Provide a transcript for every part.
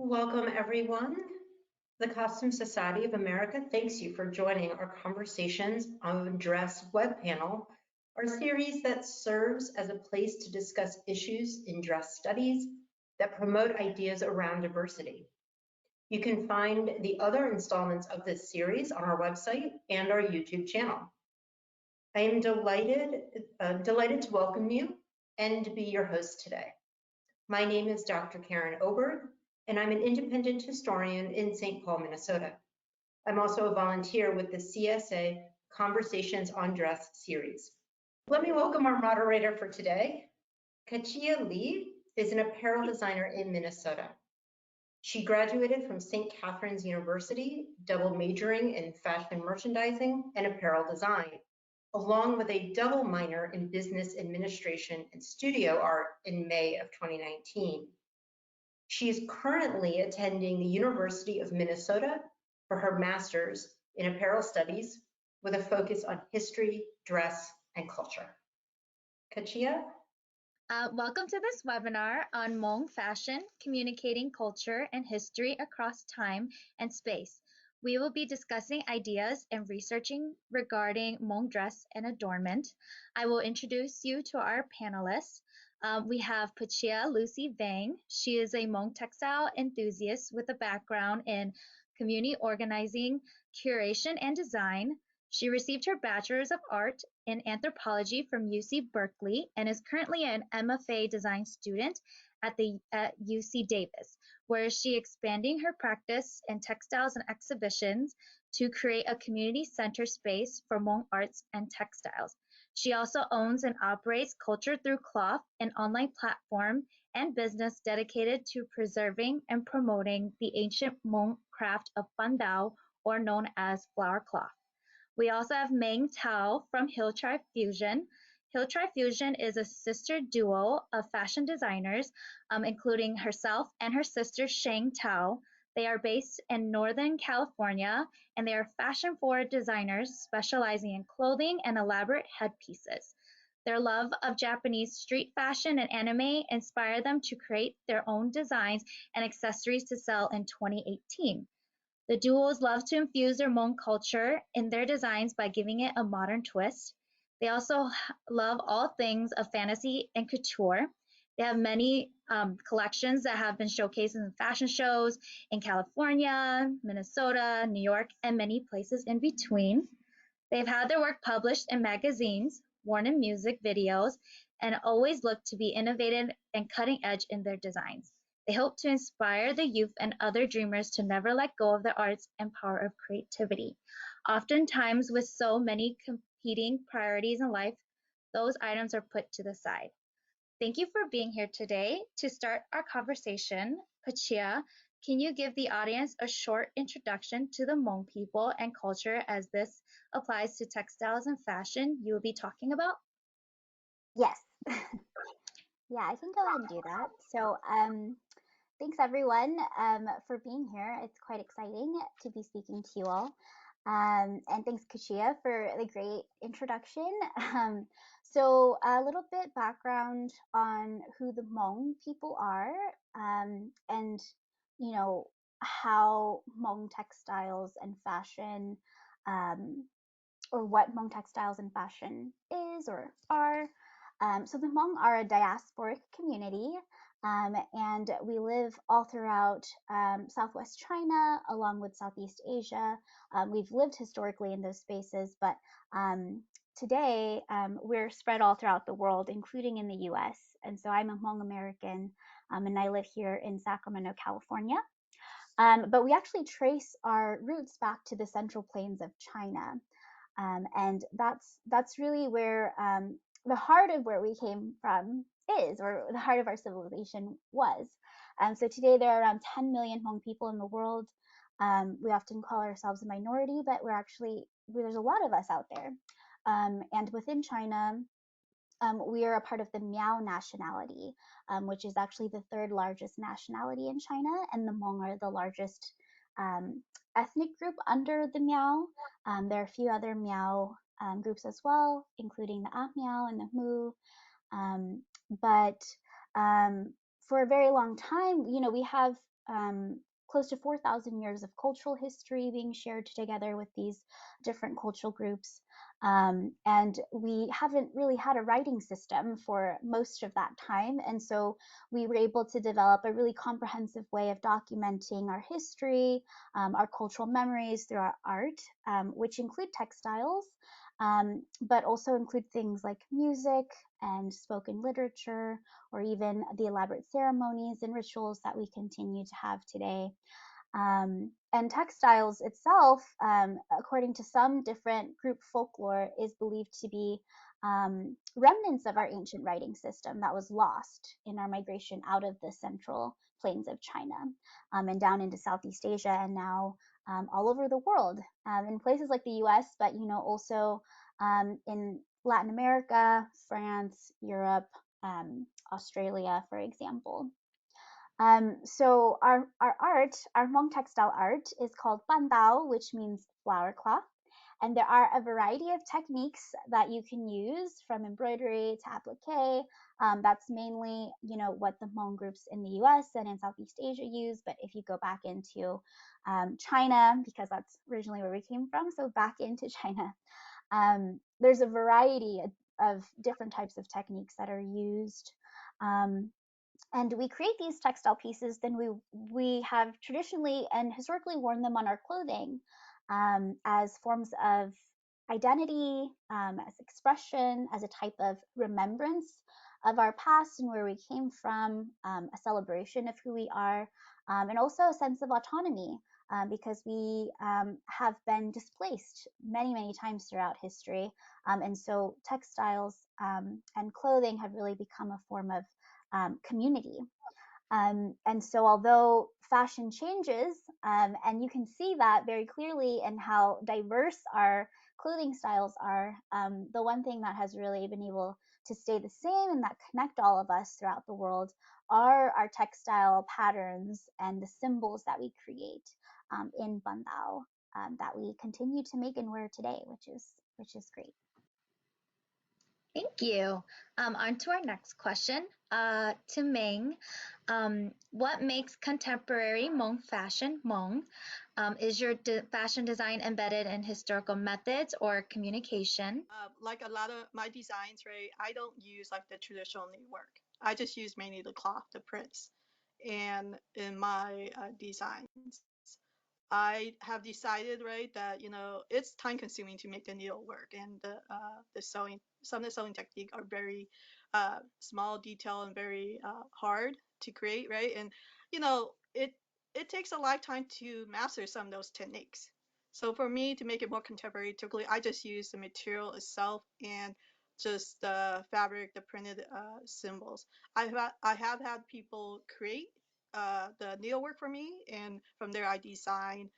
Welcome, everyone. The Costume Society of America thanks you for joining our Conversations on Dress web panel, our series that serves as a place to discuss issues in dress studies that promote ideas around diversity. You can find the other installments of this series on our website and our YouTube channel. I am delighted to welcome you and to be your host today. My name is Dr. Karen Oberg, and I'm an independent historian in St. Paul, Minnesota. I'm also a volunteer with the CSA Conversations on Dress series. Let me welcome our moderator for today. Kachia Lee is an apparel designer in Minnesota. She graduated from St. Catherine's University, double majoring in fashion merchandising and apparel design, along with a double minor in business administration and studio art in May of 2019. She is currently attending the University of Minnesota for her master's in apparel studies with a focus on history, dress, and culture. Kachia? Welcome to this webinar on Hmong Fashion, Communicating Culture and History Across Time and Space. We will be discussing ideas and researching regarding Hmong dress and adornment. I will introduce you to our panelists. We have Pachia Lucy Vang. She is a Hmong textile enthusiast with a background in community organizing, curation, and design. She received her Bachelor's of Art in Anthropology from UC Berkeley and is currently an M.F.A design student at UC Davis, where she expanding her practice in textiles and exhibitions to create a community center space for Hmong arts and textiles. She also owns and operates Culture Through Cloth, an online platform and business dedicated to preserving and promoting the ancient Hmong craft of Ban or known as flower cloth. We also have Mang Thao from Hill Tribe Fusion. Hill Tribe Fusion is a sister duo of fashion designers, including herself and her sister Shang Thao. They are based in Northern California, and they are fashion-forward designers specializing in clothing and elaborate headpieces. Their love of Japanese street fashion and anime inspired them to create their own designs and accessories to sell in 2018. The duos love to infuse their Hmong culture in their designs by giving it a modern twist. They also love all things of fantasy and couture. They have many collections that have been showcased in fashion shows in California, Minnesota, New York, and many places in between. They've had their work published in magazines, worn in music videos, and always look to be innovative and cutting edge in their designs. They hope to inspire the youth and other dreamers to never let go of the arts and power of creativity. Oftentimes, with so many competing priorities in life, those items are put to the side. Thank you for being here today. To start our conversation, Pachia, can you give the audience a short introduction to the Hmong people and culture as this applies to textiles and fashion you will be talking about? Yes. Yeah, I can go ahead and do that. So thanks everyone for being here. It's quite exciting to be speaking to you all. And thanks Kachia for the great introduction. So a little bit background on who the Hmong people are and you know how Hmong textiles and fashion or what Hmong textiles and fashion is or are. So the Hmong are a diasporic community, and we live all throughout Southwest China, along with Southeast Asia. We've lived historically in those spaces, but today we're spread all throughout the world, including in the US. And so I'm a Hmong American, and I live here in Sacramento, California. But we actually trace our roots back to the Central Plains of China. And that's really where the heart of where we came from is, or the heart of our civilization was. So today there are around 10 million Hmong people in the world. We often call ourselves a minority, but there's a lot of us out there. And within China, we are a part of the Miao nationality, which is actually the third largest nationality in China, and the Hmong are the largest ethnic group under the Miao. There are a few other Miao groups as well, including the Miao and the Mu. But for a very long time, we have close to 4,000 years of cultural history being shared together with these different cultural groups. And we haven't really had a writing system for most of that time. And so we were able to develop a really comprehensive way of documenting our history, our cultural memories through our art, which include textiles, but also include things like music and spoken literature, or even the elaborate ceremonies and rituals that we continue to have today. And textiles itself, according to some different group folklore, is believed to be remnants of our ancient writing system that was lost in our migration out of the central plains of China, and down into Southeast Asia, and now all over the world, in places like the US, but also in Latin America, France, Europe, Australia, for example. So our art, our Hmong textile art, is called Mang Thao, which means flower cloth. And there are a variety of techniques that you can use, from embroidery to applique. That's mainly, what the Hmong groups in the US and in Southeast Asia use. But if you go back into China, because that's originally where we came from, so back into China, there's a variety of different types of techniques that are used. And we create these textile pieces, then we have traditionally and historically worn them on our clothing, as forms of identity, as expression, as a type of remembrance of our past and where we came from, a celebration of who we are, and also a sense of autonomy, because we have been displaced many, many times throughout history. And so textiles and clothing have really become a form of community. And so although fashion changes, and you can see that very clearly in how diverse our clothing styles are, the one thing that has really been able to stay the same and that connect all of us throughout the world are our textile patterns and the symbols that we create in Mang Thao, that we continue to make and wear today, which is great. Thank you. On to our next question. To Ming, what makes contemporary Hmong fashion Hmong? Is your fashion design embedded in historical methods or communication? Like a lot of my designs, right? I don't use like the traditional needlework. I just use mainly the cloth, the prints, and in my designs. I have decided, right, that it's time consuming to make the needlework, and the sewing. Some of the sewing technique are very small detail and very hard to create, right? And it takes a lifetime to master some of those techniques. So for me to make it more contemporary, typically I just use the material itself and just the fabric, the printed symbols. I have had people create the needlework for me, and from there I design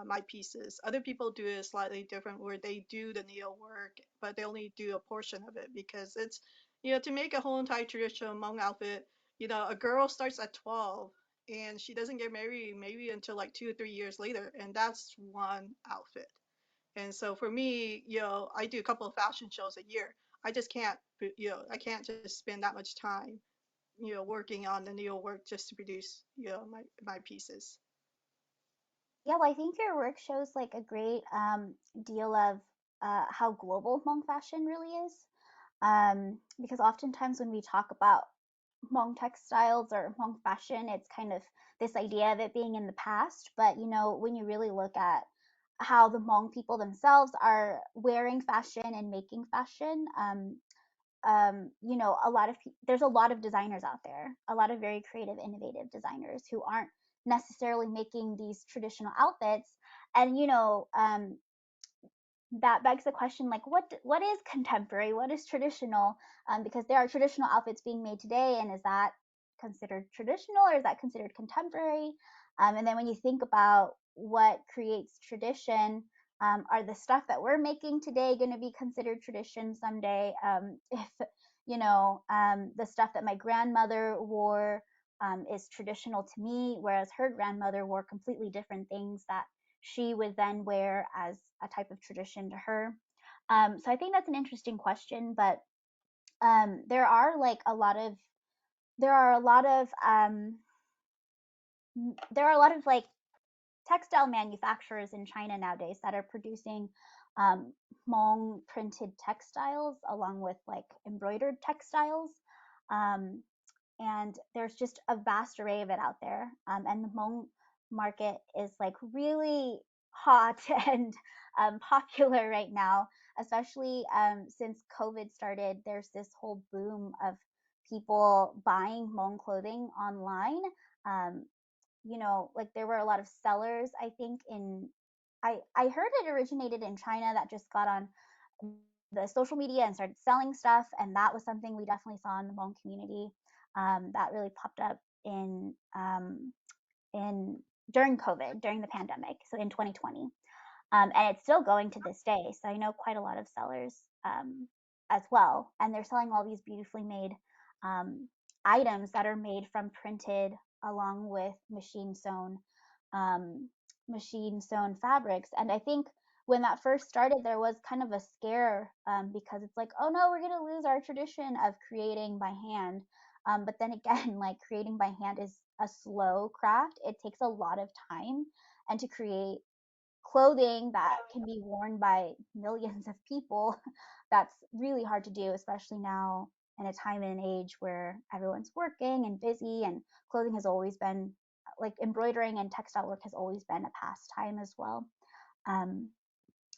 my pieces. Other people do it slightly different, where they do the needlework, but they only do a portion of it, because it's to make a whole entire traditional Hmong outfit. A girl starts at 12 and she doesn't get married maybe until like 2 or 3 years later, and that's one outfit. And so for me, I do a couple of fashion shows a year. I just can't, I can't just spend that much time working on the needlework just to produce, my pieces. Yeah, well, I think your work shows like a great deal of how global Hmong fashion really is. Because oftentimes when we talk about Hmong textiles or Hmong fashion, it's kind of this idea of it being in the past. But when you really look at how the Hmong people themselves are wearing fashion and making fashion, there's a lot of designers out there, a lot of very creative, innovative designers who aren't necessarily making these traditional outfits. And that begs the question, like, what is contemporary, what is traditional? Because there are traditional outfits being made today, and is that considered traditional or is that considered contemporary? And then when you think about what creates tradition, are the stuff that we're making today going to be considered tradition someday? If the stuff that my grandmother wore is traditional to me, whereas her grandmother wore completely different things that she would then wear as a type of tradition to her. So I think that's an interesting question, but there are a lot of there are a lot of like textile manufacturers in China nowadays that are producing Hmong printed textiles along with like embroidered textiles. Um, and there's just a vast array of it out there. And the Hmong market is like really hot and popular right now, especially since COVID started. There's this whole boom of people buying Hmong clothing online. Um, like there were a lot of sellers, I think, I heard it originated in China that just got on the social media and started selling stuff. And that was something we definitely saw in the Hmong community that really popped up in during COVID, during the pandemic, so in 2020. And it's still going to this day. So I know quite a lot of sellers as well. And they're selling all these beautifully made um, items that are made from printed along with um, machine sewn fabrics. And I think when that first started, there was kind of a scare because it's like, oh no, we're going to lose our tradition of creating by hand. But then again, like creating by hand is a slow craft. It takes a lot of time. And to create clothing that can be worn by millions of people, that's really hard to do, especially now in a time and an age where everyone's working and busy, and clothing has always been like embroidering and textile work has always been a pastime as well. Um,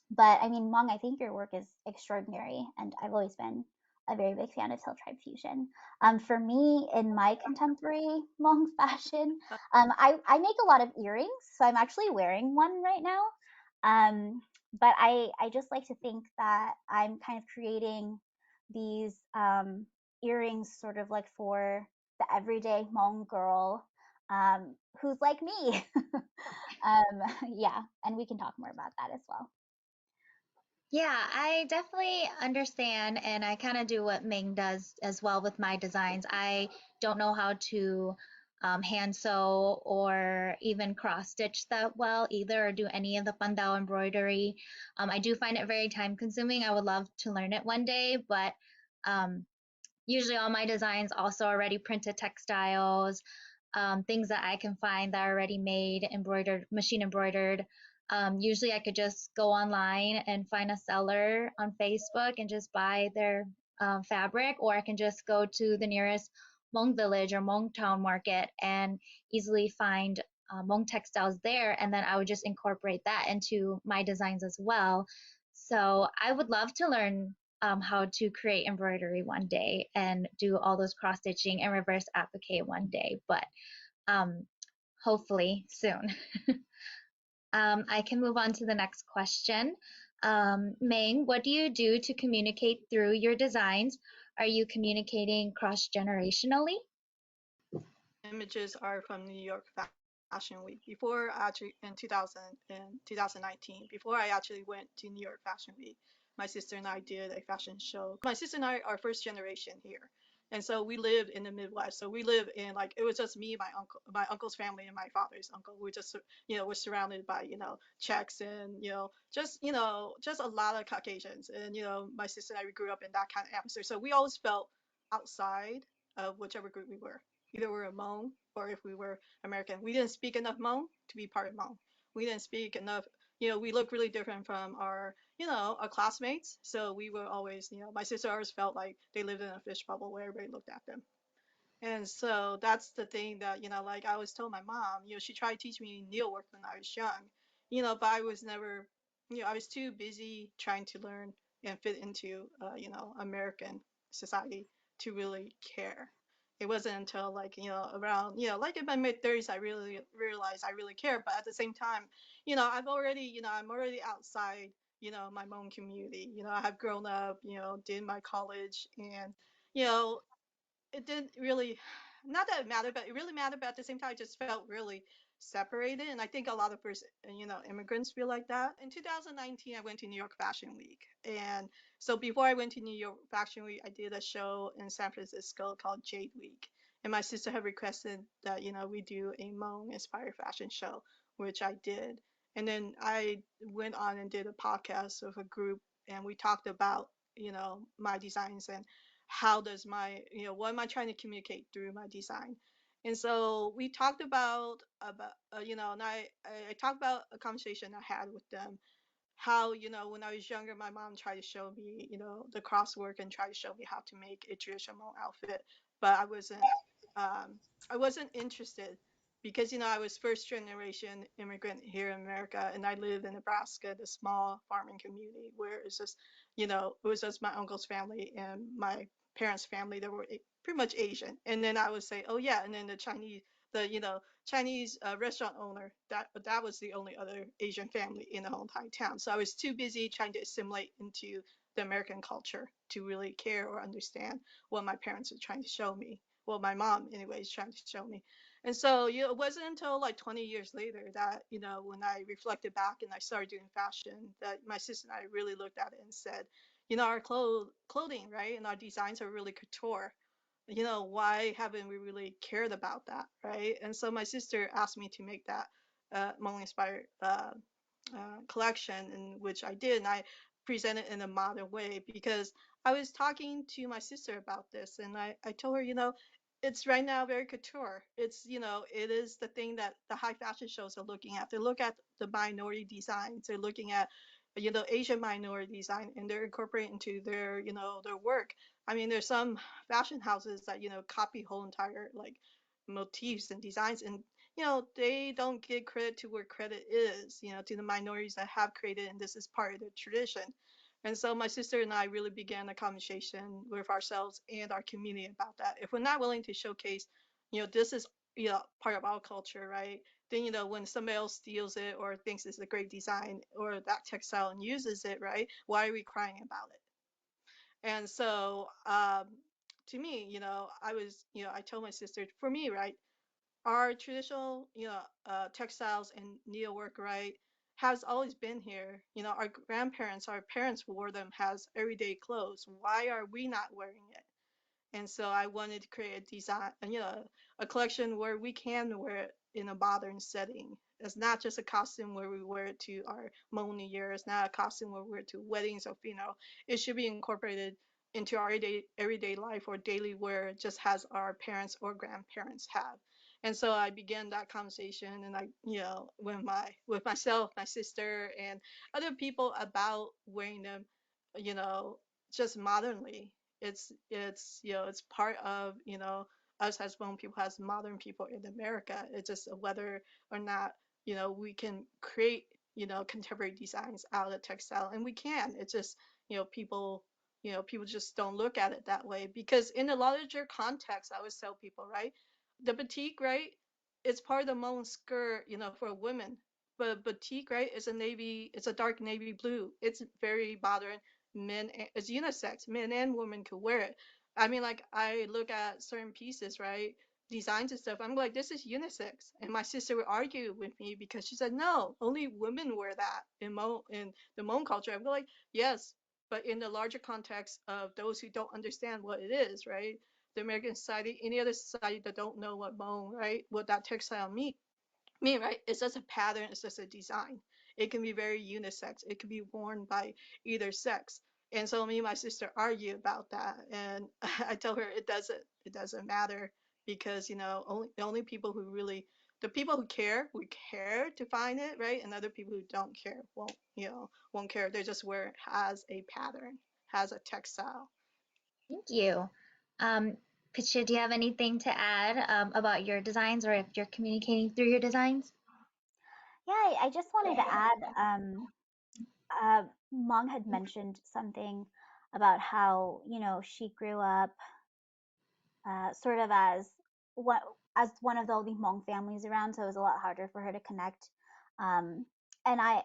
but I mean, Hmong, I think your work is extraordinary, and I've always been a very big fan of Hill Tribe Fusion. For me, in my contemporary Hmong fashion, I make a lot of earrings, so I'm actually wearing one right now. But I just like to think that I'm kind of creating these earrings sort of like for the everyday Hmong girl who's like me. Yeah, and we can talk more about that as well. Yeah, I definitely understand, and I kind of do what Ming does as well with my designs. I don't know how to hand sew or even cross stitch that well either, or do any of the Mang embroidery. I do find it very time consuming. I would love to learn it one day, but um, usually all my designs also already printed textiles, things that I can find that are already made, embroidered, machine embroidered. Usually I could just go online and find a seller on Facebook and just buy their fabric, or I can just go to the nearest Hmong village or Hmong town market and easily find Hmong textiles there, and then I would just incorporate that into my designs as well. So I would love to learn how to create embroidery one day and do all those cross stitching and reverse applique one day, but um, hopefully soon. I can move on to the next question. Ming, what do you do to communicate through your designs? Are you communicating cross-generationally? Images are from New York Fashion Week. Before actually in 2019, before I actually went to New York Fashion Week, my sister and I did a fashion show. My sister and I are first generation here. And so we lived in the Midwest. So we live in like it was just me, my uncle's family, and my father's uncle. We just we're surrounded by Czechs and just a lot of Caucasians. And my sister and I we grew up in that kind of atmosphere. So we always felt outside of whichever group we were. Either we were Hmong or if we were American. We didn't speak enough Hmong to be part of Hmong. We didn't speak enough. We look really different from our classmates. So we were always, my sister always felt like they lived in a fish bubble where everybody looked at them. And so that's the thing that, like I always told my mom, she tried to teach me needlework when I was young, but I was never, I was too busy trying to learn and fit into, American society to really care. It wasn't until like, around, like in my mid 30s, I really realized I really care. But at the same time, I'm already outside, my Hmong community. I have grown up, did my college and, you know, it didn't really, not that it mattered, but it really mattered. But at the same time, I just felt really separated. And I think a lot of immigrants feel like that. In 2019, I went to New York Fashion Week. And so before I went to New York Fashion Week, I did a show in San Francisco called Jade Week. And my sister had requested that, we do a Hmong inspired fashion show, which I did. And then I went on and did a podcast with a group and we talked about, my designs and how does what am I trying to communicate through my design. And so we talked about and I talked about a conversation I had with them, how, when I was younger, my mom tried to show me, the crosswork and tried to show me how to make a traditional outfit, but um, I wasn't interested because, I was first generation immigrant here in America, and I live in Nebraska, the small farming community where it's just, it was just my uncle's family and my parents' family that were pretty much Asian. And then I would say, oh yeah, and then the Chinese restaurant owner, that was the only other Asian family in the whole entire town. So I was too busy trying to assimilate into the American culture to really care or understand what my parents were trying to show me. Well, my mom, anyways, trying to show me. And so, it wasn't until like 20 years later that, when I reflected back and I started doing fashion, that my sister and I really looked at it and said, our clothing, right, and our designs are really couture. Why haven't we really cared about that, right? And so my sister asked me to make that Hmong inspired collection, in which I did, and I presented in a modern way because I was talking to my sister about this, and I told her, it's right now very couture. It is the thing that the high fashion shows are looking at. They look at the minority designs. They're looking at, Asian minority design, and they're incorporating into their work. I mean, there's some fashion houses that, copy whole entire like motifs and designs, and they don't give credit to where credit is, to the minorities that have created, and this is part of the tradition. And so my sister and I really began a conversation with ourselves and our community about that. If we're not willing to showcase, this is, part of our culture, right? Then, when somebody else steals it or thinks it's a great design or that textile and uses it, right? Why are we crying about it? And so, to me, I told my sister, for me, right, our traditional, textiles and needlework, right, has always been here. Our grandparents, our parents wore them as everyday clothes. Why are we not wearing it? And so I wanted to create a design, a collection where we can wear it in a modern setting. It's not just a costume where we wear it to our Hmong New Year. It's not a costume where we wear it to weddings or funeral. It should be incorporated into our everyday life or daily wear, just as our parents or grandparents have. And so I began that conversation, and with myself, my sister, and other people about wearing them, you know, just modernly. It's part of us as Hmong people, as modern people in America. It's just whether or not we can create contemporary designs out of textile, and we can. It's just people just don't look at it that way, because in a larger context, I always tell people, right, the batik, right, it's part of the Hmong skirt, for women. But batik, right, it's a dark navy blue. It's very modern. It's unisex. Men and women could wear it. I mean, like, I look at certain pieces, right, designs and stuff. I'm like, this is unisex, and my sister would argue with me because she said, no, only women wear that in the Hmong culture. I'm like, yes, but in the larger context of those who don't understand what it is, right? The American society, any other society that don't know what Hmong, right, what that textile mean, right? It's just a pattern, it's just a design. It can be very unisex. It can be worn by either sex. And so me and my sister argue about that, and I tell her it doesn't matter, because only people who really, the people who care would care to find it, right? And other people who don't care won't care. They just wear it as a pattern, as a textile. Thank you. Um, Pachia, do you have anything to add about your designs, or if you're communicating through your designs? Yeah, I just wanted to add, uh, Mong had mentioned something about how, she grew up sort of what as one of the only Hmong families around, so it was a lot harder for her to connect. Um, and I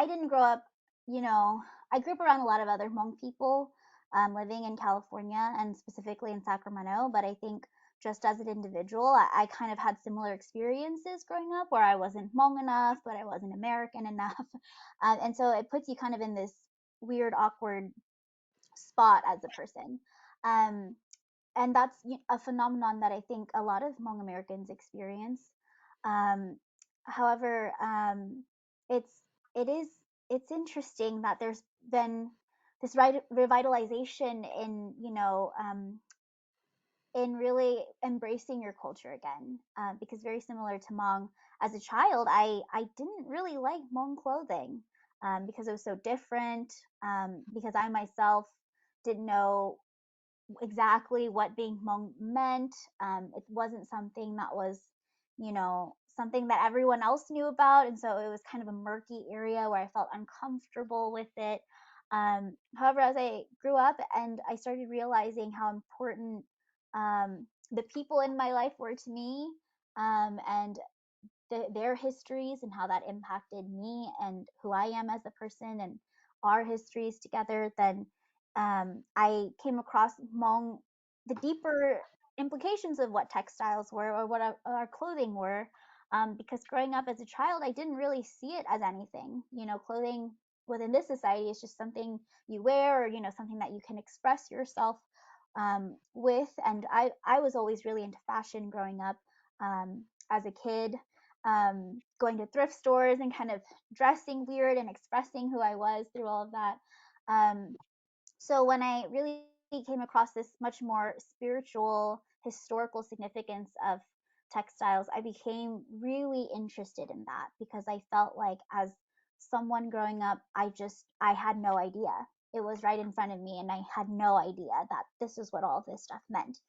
didn't grow up, you know, I grew up around a lot of other Hmong people living in California and specifically in Sacramento. But I think just as an individual, I kind of had similar experiences growing up where I wasn't Hmong enough, but I wasn't American enough, and so it puts you kind of in this weird, awkward spot as a person. Um, and that's a phenomenon that I think a lot of Hmong Americans experience. Um, however, it's it is it's interesting that there's been this revitalization in in really embracing your culture again, because very similar to Hmong, as a child, I didn't really like Hmong clothing, because it was so different, because I myself didn't know exactly what being Hmong meant. It wasn't something that was, something that everyone else knew about. And so it was kind of a murky area where I felt uncomfortable with it. However, as I grew up and I started realizing how important the people in my life were to me, and their histories and how that impacted me and who I am as a person and our histories together, then I came across Hmong, the deeper implications of what textiles were or what our clothing were. Because growing up as a child, I didn't really see it as anything. Clothing within this society is just something you wear, or something that you can express yourself with. And I was always really into fashion growing up, as a kid, going to thrift stores and kind of dressing weird and expressing who I was through all of that. So when I really came across this much more spiritual, historical significance of textiles, I became really interested in that, because I felt like, as someone growing up, I had no idea. It was right in front of me, and I had no idea that this is what all of this stuff meant.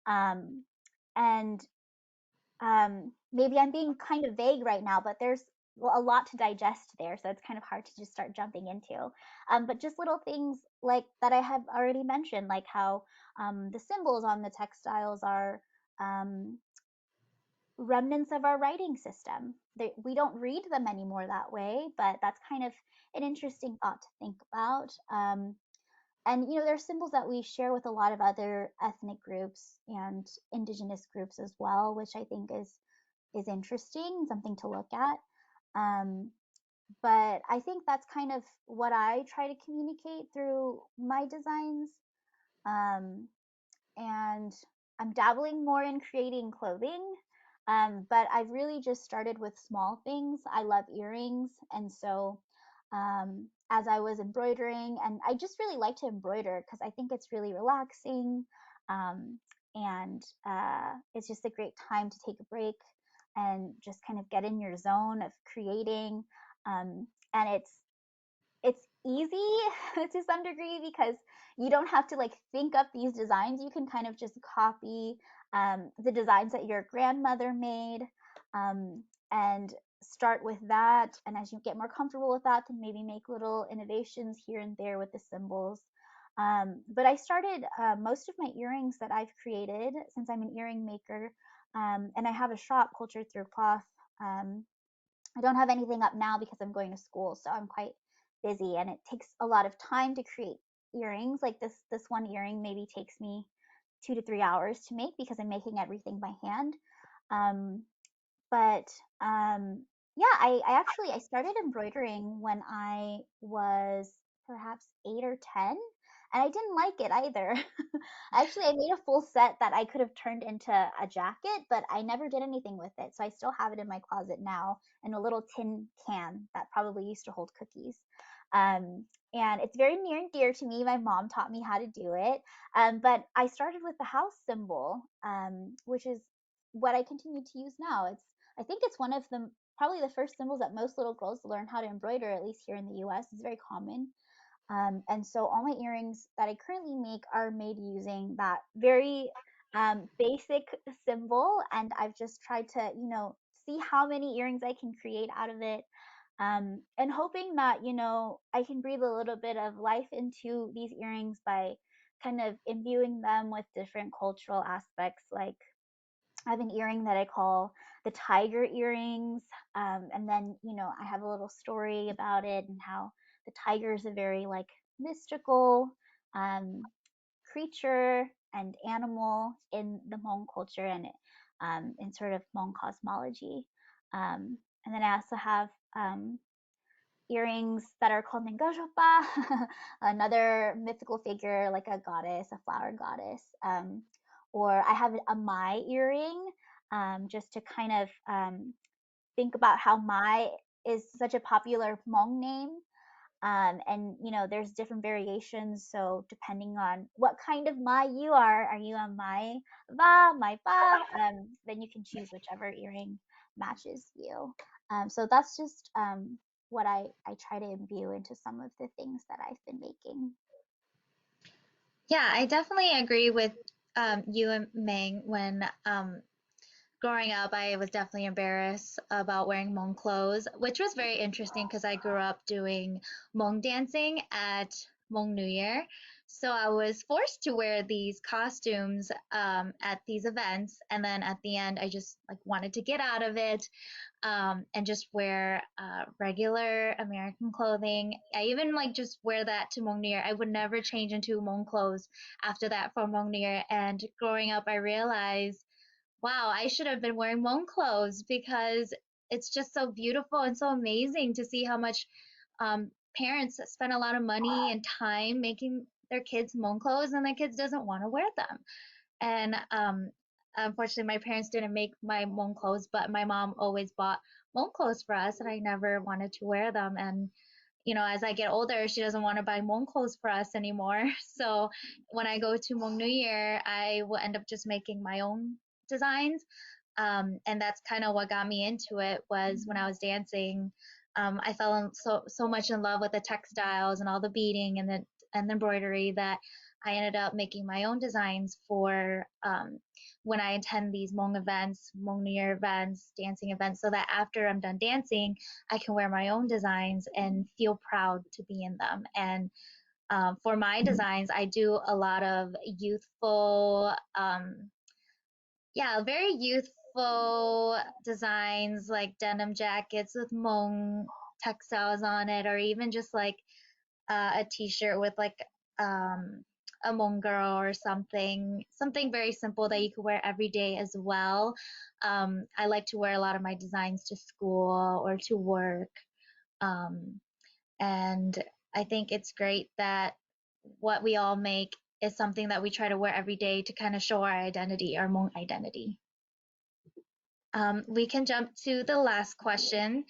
And maybe I'm being kind of vague right now, but there's a lot to digest there, so it's kind of hard to just start jumping into. But just little things like that I have already mentioned, like how the symbols on the textiles are um, remnants of our writing system. We don't read them anymore that way, but that's kind of an interesting thought to think about. And there's symbols that we share with a lot of other ethnic groups and indigenous groups as well, which I think is interesting, something to look at. Um, but I think that's kind of what I try to communicate through my designs. Um, and I'm dabbling more in creating clothing. But I've really just started with small things. I love earrings. And so as I was embroidering, and I just really like to embroider because I think it's really relaxing. And it's just a great time to take a break and just kind of get in your zone of creating. And it's easy to some degree, because you don't have to like think up these designs. You can kind of just copy the designs that your grandmother made, and start with that. And as you get more comfortable with that, then maybe make little innovations here and there with the symbols. But I started most of my earrings that I've created, since I'm an earring maker, and I have a shop, Culture Through Cloth. I don't have anything up now because I'm going to school, so I'm quite busy, and it takes a lot of time to create earrings. Like this one earring maybe takes me 2 to 3 hours to make, because I'm making everything by hand. Um, but yeah, I actually I started embroidering when I was perhaps 8 or 10, and I didn't like it either. Actually, I made a full set that I could have turned into a jacket, but I never did anything with it. So I still have it in my closet now in a little tin can that probably used to hold cookies. And it's very near and dear to me. My mom taught me how to do it. But I started with the house symbol, which is what I continue to use now. I think it's one of the probably the first symbols that most little girls learn how to embroider, at least here in the US. It's very common. And so all my earrings that I currently make are made using that very basic symbol. And I've just tried to, see how many earrings I can create out of it. And hoping that, I can breathe a little bit of life into these earrings by kind of imbuing them with different cultural aspects. Like, I have an earring that I call the tiger earrings. And then, I have a little story about it, and how the tiger is a very like mystical um, creature and animal in the Hmong culture, and in sort of Hmong cosmology. And then I also have earrings that are called Nengajopa, another mythical figure, like a goddess, a flower goddess. Or I have a Mai earring, just to kind of think about how Mai is such a popular Hmong name. And there's different variations. So depending on what kind of mai you are you a mai va, mai ba, then you can choose whichever earring matches you. So that's just what I try to imbue into some of the things that I've been making. Yeah, I definitely agree with you and Mang. When growing up, I was definitely embarrassed about wearing Hmong clothes, which was very interesting because I grew up doing Hmong dancing at Hmong New Year. So I was forced to wear these costumes at these events, and then at the end, I just like wanted to get out of it and just wear regular American clothing. I even like just wear that to Hmong New Year. I would never change into Hmong clothes after that for Hmong New Year. And growing up, I realized, wow, I should have been wearing Hmong clothes because it's just so beautiful and so amazing to see how much parents spend a lot of money and time making their kids Hmong clothes, and their kids doesn't want to wear them. And unfortunately, my parents didn't make my Hmong clothes, but my mom always bought Hmong clothes for us, and I never wanted to wear them. And as I get older, she doesn't want to buy Hmong clothes for us anymore. So when I go to Hmong New Year, I will end up just making my own designs. And that's kind of what got me into it. Was when I was dancing, I fell in so much in love with the textiles and all the beading and the embroidery that I ended up making my own designs for when I attend these Hmong events, Hmong New Year events, dancing events, so that after I'm done dancing, I can wear my own designs and feel proud to be in them. And for my designs, I do a lot of youthful, very youthful designs like denim jackets with Hmong textiles on it, or even just like a t-shirt with like a Hmong girl or something very simple that you could wear every day as well. I like to wear a lot of my designs to school or to work. And I think it's great that what we all make is something that we try to wear every day to kind of show our identity, our Hmong identity. We can jump to the last question.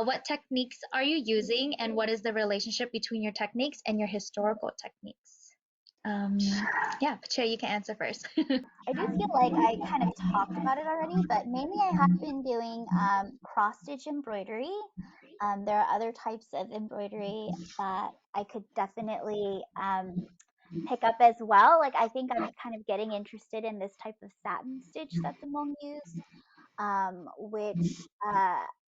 What techniques are you using, and what is the relationship between your techniques and your historical techniques? Pachia, you can answer first. I do feel like I kind of talked about it already, but mainly I have been doing cross-stitch embroidery. There are other types of embroidery that I could definitely pick up as well. Like I think I'm kind of getting interested in this type of satin stitch that the Hmong use, which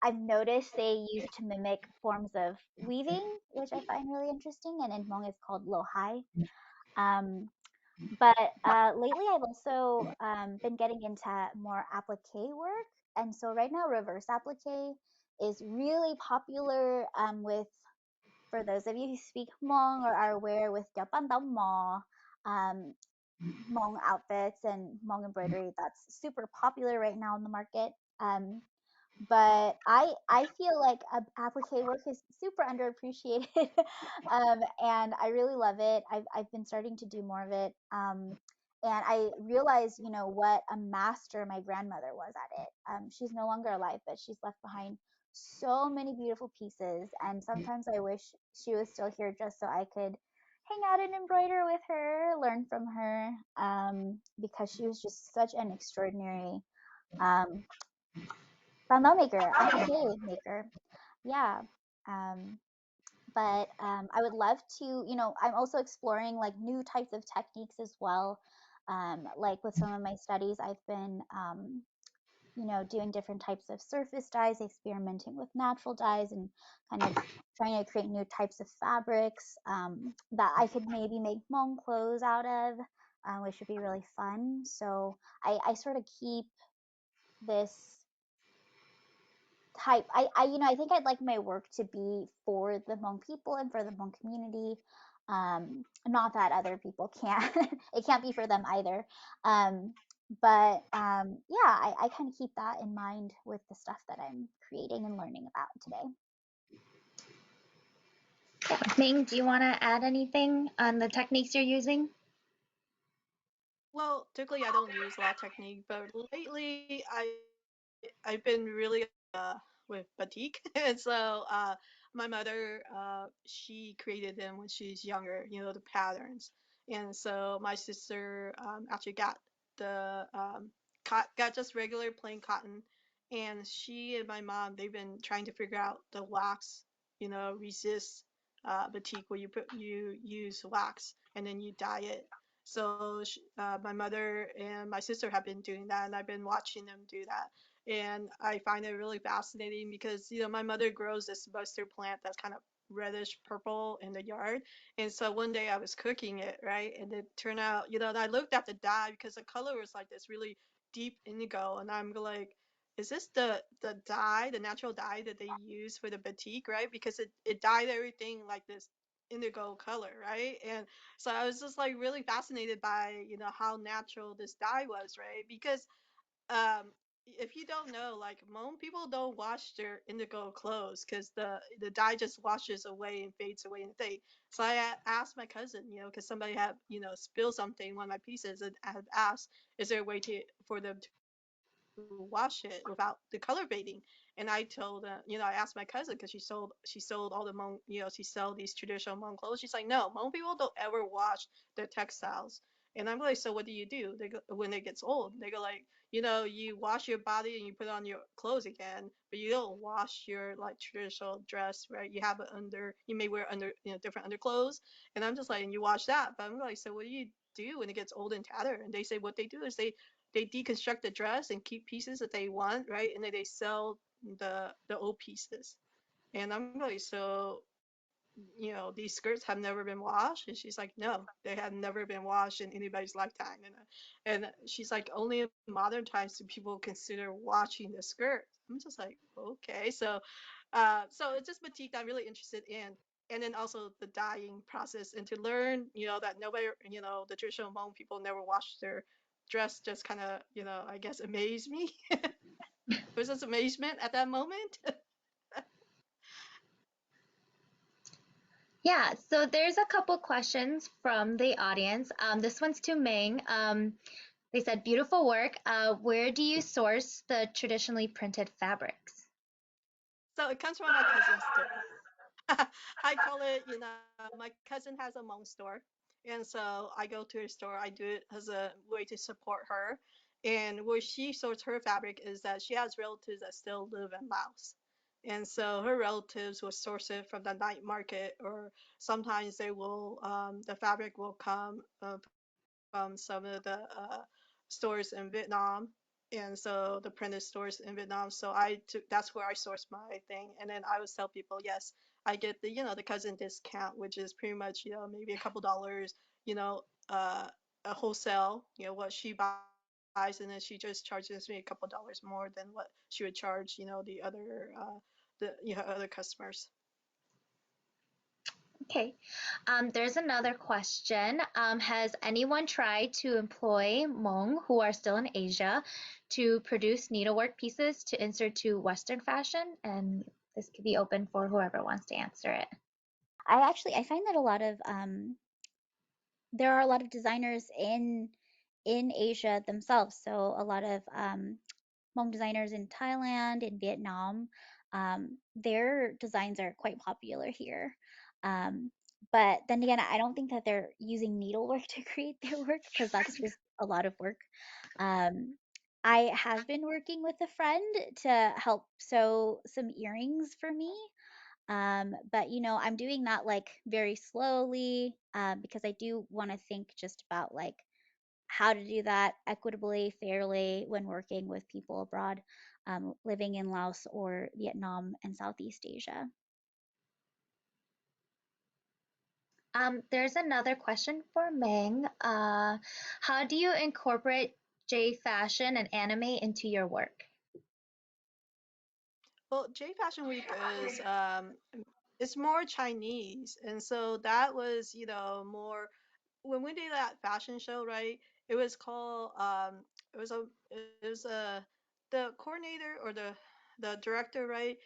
I've noticed they use to mimic forms of weaving, which I find really interesting. And in Hmong, it's called lo hai. Um, but lately, I've also been getting into more applique work. And so right now, reverse applique is really popular for those of you who speak Hmong or are aware with Japan Mo, um, Hmong outfits and Hmong embroidery. That's super popular right now in the market. But I feel like applique work is super underappreciated, and I really love it. I've been starting to do more of it, and I realized, what a master my grandmother was at it. She's no longer alive, but she's left behind so many beautiful pieces, and sometimes I wish she was still here just so I could hang out and embroider with her, learn from her, because she was just such an extraordinary um, Roundel maker, applique maker. Yeah. Um, but I would love to, I'm also exploring like new types of techniques as well. Like with some of my studies, I've been, doing different types of surface dyes, experimenting with natural dyes, and kind of trying to create new types of fabrics that I could maybe make Hmong clothes out of, which would be really fun. So I sort of keep this type. I think I'd like my work to be for the Hmong people and for the Hmong community. Not that other people can't. It can't be for them either. But I kind of keep that in mind with the stuff that I'm creating and learning about today. Ming, do you want to add anything on the techniques you're using? Well, typically I don't use a lot of technique, but lately I've been really with batik, and so my mother, she created them when she's younger, the patterns. And so my sister actually got the got just regular plain cotton, and she and my mom, they've been trying to figure out the wax, resist batik, where you use wax and then you dye it. So my mother and my sister have been doing that, and I've been watching them do that. And I find it really fascinating because, my mother grows this mustard plant that's kind of reddish purple in the yard. And so one day I was cooking it, right? And it turned out, and I looked at the dye because the color was like this really deep indigo. And I'm like, is this the dye, the natural dye that they use for the batik, right? Because it dyed everything like this indigo color, right? And so I was just like really fascinated by, how natural this dye was, right? Because if you don't know, like Hmong people don't wash their indigo clothes because the dye just washes away and fades away in a day. So I asked my cousin, because somebody had, spilled something in one of my pieces, and I had asked, is there a way for them to wash it without the color fading? And I told, I asked my cousin because she sold all the Hmong, she sell these traditional Hmong clothes. She's like, no, Hmong people don't ever wash their textiles. And I'm like, so what do? They go, when it gets old, they go like, you wash your body and you put on your clothes again, but you don't wash your like traditional dress, right? You have it under, you may wear under, different underclothes. And I'm just like, and you wash that. But I'm like, so what do when it gets old and tattered? And they say what they do is they deconstruct the dress and keep pieces that they want, right? And then they sell the old pieces. And I'm like, so these skirts have never been washed? And she's like, no, they have never been washed in anybody's lifetime. And she's like, only in modern times do people consider washing the skirt. I'm just like, okay. So it's just batik that I'm really interested in. And then also the dyeing process, and to learn, that nobody, the traditional Hmong people never wash their dress, just kind of, I guess amazed me. It was just amazement at that moment. Yeah, so there's a couple questions from the audience. This one's to Ming. They said, beautiful work. Where do you source the traditionally printed fabrics? So it comes from my cousin's store. I call it, my cousin has a Hmong store. And so I go to her store. I do it as a way to support her. And where she sources her fabric is that she has relatives that still live in Laos. And so her relatives will source it from the night market, or sometimes the fabric will come from some of the stores in Vietnam. And so the printed stores in Vietnam. So that's where I source my thing. And then I always tell people, yes, I get the cousin discount, which is pretty much, maybe a couple dollars, you know, uh, a wholesale, what she buys, and then she just charges me a couple dollars more than what she would charge, the other customers. Okay. There's another question. Has anyone tried to employ Hmong who are still in Asia to produce needlework pieces to insert to Western fashion? And this could be open for whoever wants to answer it. I find that there are a lot of designers in Asia themselves. So a lot of Hmong designers in Thailand, in Vietnam, their designs are quite popular here. Um, but then again, I don't think that they're using needlework to create their work because that's just a lot of work. Um, I have been working with a friend to help sew some earrings for me. But I'm doing that like very slowly because I do want to think just about like how to do that equitably, fairly when working with people abroad, living in Laos or Vietnam and Southeast Asia. There's another question for Ming. How do you incorporate J fashion and anime into your work? Well, J Fashion Week is it's more Chinese, and so that was more when we did that fashion show, right? It was called it was the coordinator or the director, right?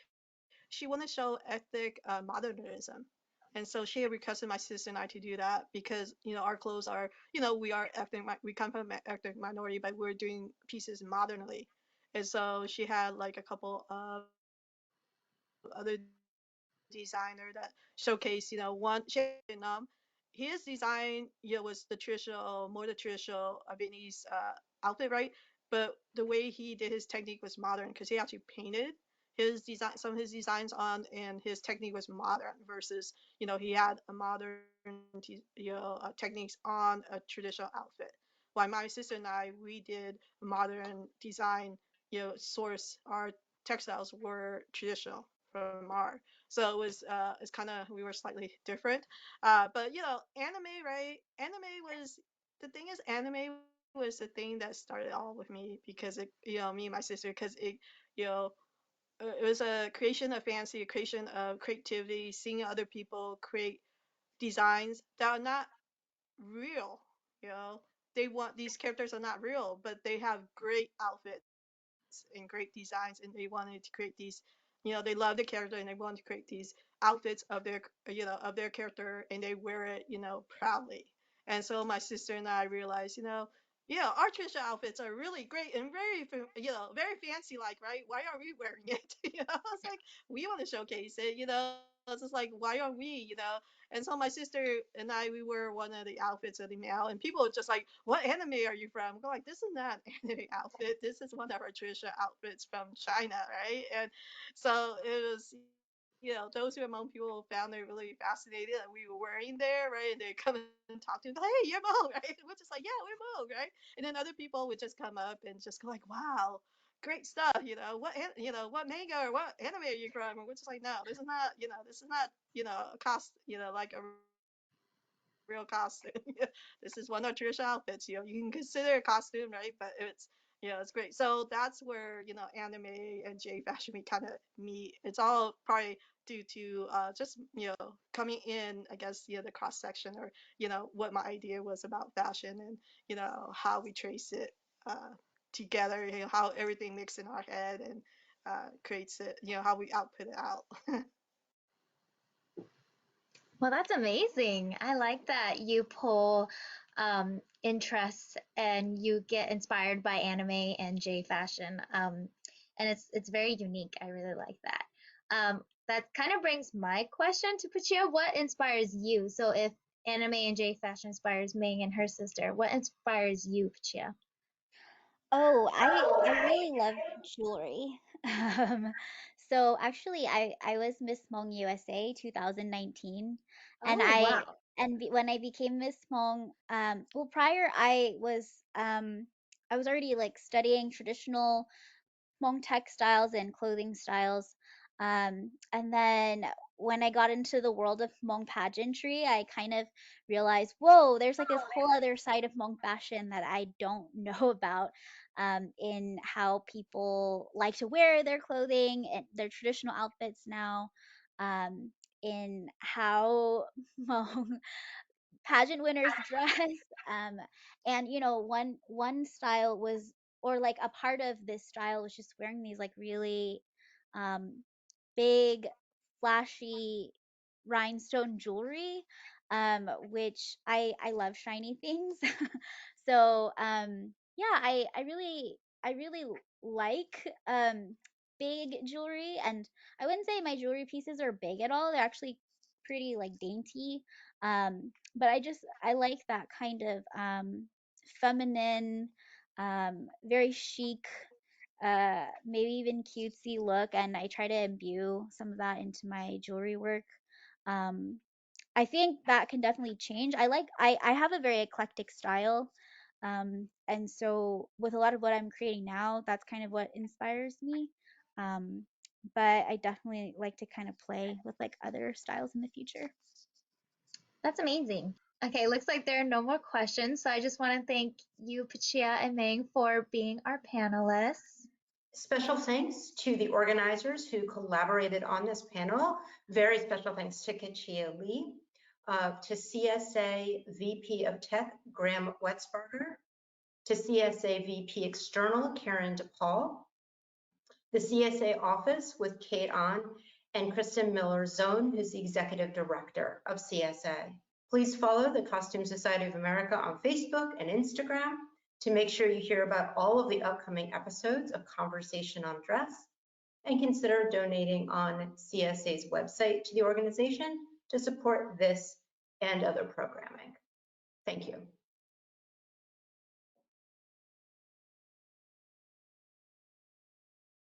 She wanted to show ethnic modernism. And so she had requested my sister and I to do that because our clothes are we are ethnic, we come from ethnic minority, but we're doing pieces modernly. And so she had like a couple of other designers designer that showcased, one Vietnam. His design, was more the traditional Vietnamese outfit, right? But the way he did his technique was modern because he actually painted some of his designs on, and his technique was modern versus, he had a modern, techniques on a traditional outfit. While my sister and I, we did modern design, source our textiles were traditional from our. So it's kind of, we were slightly different. But anime, right? The thing is, anime was the thing that started all with me because me and my sister, because you know, it was a creation of fancy, a creation of creativity, seeing other people create designs that are not real. You know, these characters are not real, but they have great outfits and great designs, and they wanted to create these. They love the character and they wanted to create these outfits of their character, and they wear it, proudly. And so my sister and I realized, our traditional outfits are really great and very fancy, like, right? Why are we wearing it? It's like we want to showcase it. It's just like, why are we? And so my sister and I, we were one of the outfits of the male, and people were just like, "What anime are you from?" I'm like, "This is not an anime outfit. This is one of our traditional outfits from China, right?" And so it was, those who are Hmong people found it really fascinating that we were wearing there, right? And they come and talk to me, "Hey, you're Hmong, right?" We're just like, "Yeah, we're Hmong, right?" And then other people would just come up and just go like, "Wow, great stuff, what manga or what anime are you from?" And we're just like, "No, this is not a cost, like a real costume. This is one of our traditional outfits. You can consider a costume, right? But it's great. So that's where anime and J fashion we kind of meet. It's all probably due to just coming in, I guess, the cross section, or what my idea was about fashion, and how we trace it together. How everything mixes in our head and creates it. How we output it out. Well, that's amazing. I like that you pull interests and you get inspired by anime and J fashion. And it's very unique. I really like that. That kind of brings my question to Pachia. What inspires you? So if anime and J fashion inspires Ming and her sister, what inspires you, Pachia? Oh, I really love jewelry. Um, so actually, I was Miss Hmong USA 2019, and Oh, wow. when I became Miss Hmong, well, prior I was already like studying traditional Hmong textiles and clothing styles. And then when I got into the world of Hmong pageantry, I kind of realized, whoa, there's like this whole other side of Hmong fashion that I don't know about, in how people like to wear their clothing and their traditional outfits now, in how Hmong pageant winners dress. um and one style was, or like a part of this style was just wearing these like really um big flashy rhinestone jewelry, which I love shiny things. So yeah, I really like big jewelry, and I wouldn't say my jewelry pieces are big at all. They're actually pretty like dainty. But I like that kind of feminine, very chic, maybe even cutesy look, and I try to imbue some of that into my jewelry work. Um, I think that can definitely change. I have a very eclectic style. And so with a lot of what I'm creating now, that's kind of what inspires me. Um, but I definitely like to kind of play with like other styles in the future. That's amazing. Okay, looks like there are no more questions. So I just want to thank you, Pachia and Ming, for being our panelists. Special thanks to the organizers who collaborated on this panel. Very special thanks to Kachia Lee, to CSA VP of Tech, Graham Wetzberger, to CSA VP External, Karen DePaul, the CSA office with Kate On, and Kristen Miller-Zone, who's the Executive Director of CSA. Please follow the Costume Society of America on Facebook and Instagram to make sure you hear about all of the upcoming episodes of Conversation on Dress. and consider donating on CSA's website to the organization to support this and other programming. Thank you.